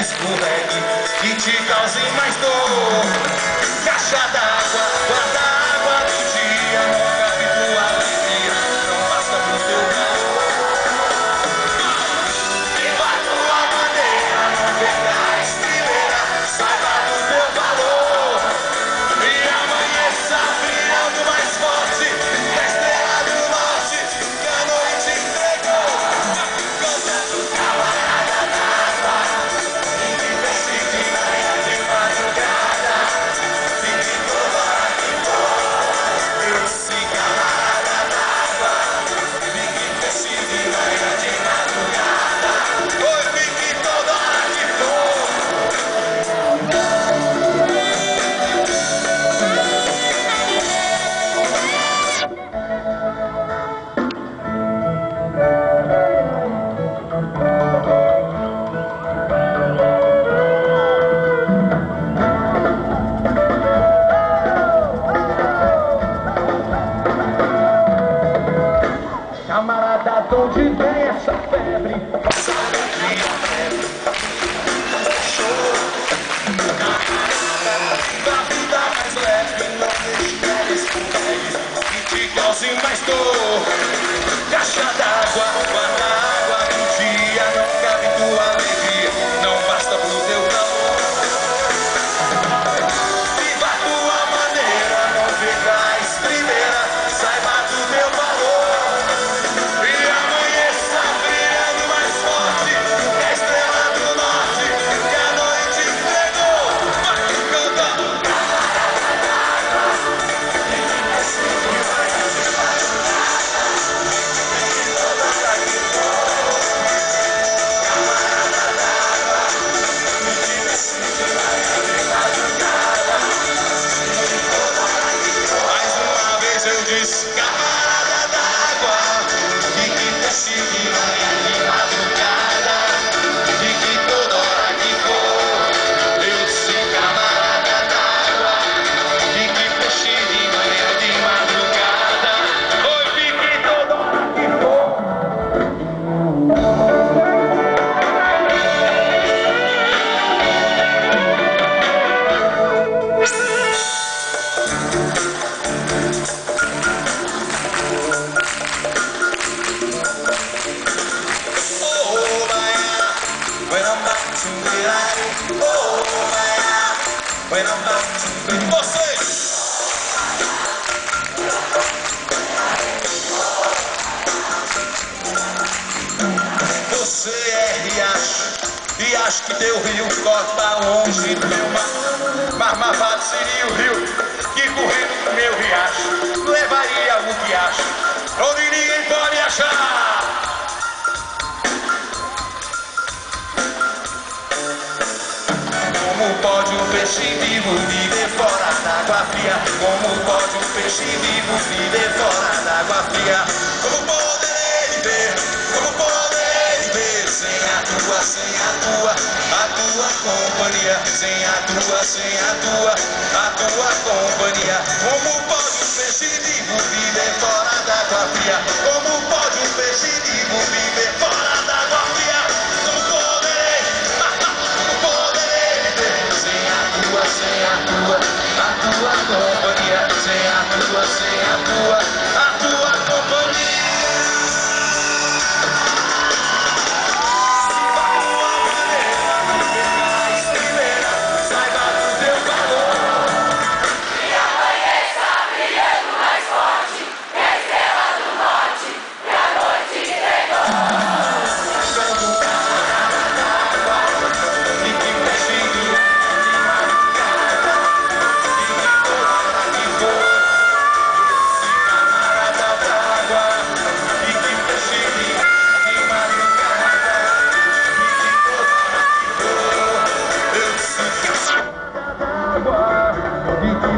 escorregue, que te cause mais dor. Caixa d'água, guarda a água do dia, não cabe tua alegria, não basta pro teu calor. Viva a tua maneira, não venha estrileira, saiba do teu valor. E amanheça brilhando mais forte, a estrela do norte, que a noite entregou. Cantando camarada d'água, ninguém vence de manhã de madrugada, e de toda hora que for. Eu disse camarada d'água, ninguém vence de manhã de madrugada, oi, fique toda hora que for. Camarada, de onde vem essa febre? Sabe que a febre da vida mais leve, não deixe que ela escorregue, que te cause mais dor. Caixa d'água, guarda a água do dia, não cabe tua alegria, não basta pro teu calor. Viva a tua maneira, não veja primeira, saiba do teu valor. E amanheça brilhando mais forte, a estrela do norte, que a noite entregou. Vai cantando. Mais uma vez eu disse, camarada d'água, que decide manhã de madrugada, e que toda hora que for. Eu disse, camarada d'água, que decide manhã de madrugada, oi, fique toda hora que for. Oh, Maya, when I'm back to reality. Oh, Maya, when I'm back to reality. Vocês! Você é riacho, riacho que teu rio corta longe do meu mar. Marmavado seria o rio que correndo pro meu riacho levaria o riacho onde ninguém pode achar. Como pode um peixe vivo viver fora d'água fria? Como pode um peixe vivo viver fora d'água fria? Como poderei viver? Como poderei viver sem a tua companhia? Sem a tua companhia. Como pode um peixe vivo viver fora d'água fria? Como pode um peixe vivo viver fora d'água fria? Como poderei? Como poderei viver sem a tua companhia? Sem a tua companhia. E que